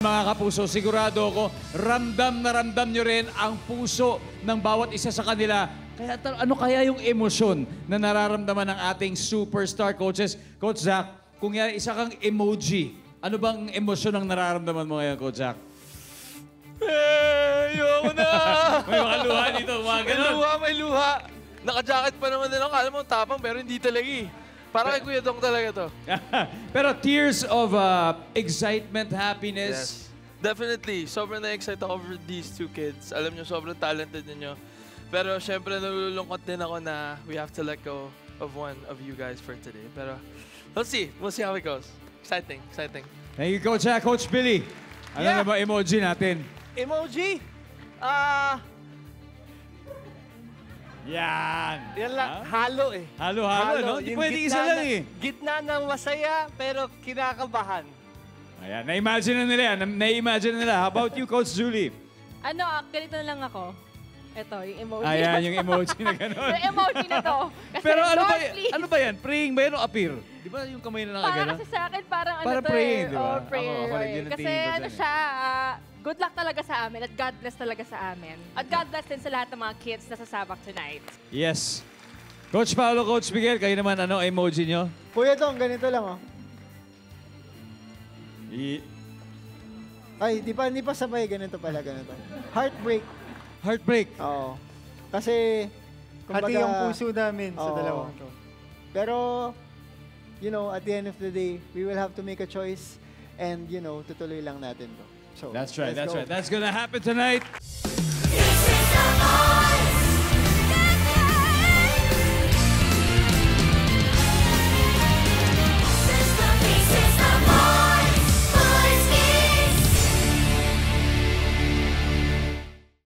Mga kapuso, sigurado ako, ramdam na ramdam nyo rin ang puso ng bawat isa sa kanila. Kaya ano kaya yung emosyon na nararamdaman ng ating superstar coaches? Coach Zach, kung yan, isa kang emoji, ano bang emosyon ang nararamdaman mo ngayon, Coach Zach? Ayoko na! May mga luha dito, mga ganun. May luha. Naka-jacket pa naman din ako. Alam mo, tapang, pero hindi talaga eh. Parang kay Kuya Dong talaga to. Pero tears of excitement, happiness. Yes. Definitely. Sobrang na-excite ako over these two kids. Alam nyo, sobrang talented ninyo. Pero syempre, nalulungkot din ako na we have to let go of one of you guys for today. Pero let's see. We'll see how it goes. Exciting. Exciting. Thank you, Coach Zach. Coach Billy, ano na ba emoji natin? Emoji? Yan. Yan lang, halo eh. Halo-halo, no? Hindi Yung pwede gitna isa lang na- eh. Gitna ng masaya, pero kinakabahan. Ayan, na-imagine na nila yan. Na-imagine na nila. How about you, Coach Julie? Ano, ganito na lang ako. Ito, yung emoji. Ayan, yung emoji na gano'n. Yung emoji na to. Kasi, Pero ano ba, Lord, please. ano ba yan? Praying ba yan o appear? Di ba yung kamay na Para nakagano'n? kasi sa akin, parang ano Parang to praying, eh. di ba? Oh, prayer. Ako rin, yun ang Kasi tingin ko ano dyan eh. siya, good luck talaga sa amin at God bless talaga sa amin. At God bless din sa lahat ng mga kids na sasabak tonight. Yes. Coach Paolo, Coach Miguel, kayo naman, ano, emoji nyo? Kuya Dong, ganito lang oh. Ay, di pa sabay ganito pala, ganito. Heartbreak. Heartbreak. Oo. Kasi, kumbaga, Hati yung puso namin sa Oo. dalawang to. Pero, you know, at the end of the day, we will have to make a choice and, you know, tutuloy lang natin to. So, That's right, let's that's go. right. That's gonna happen tonight. This is the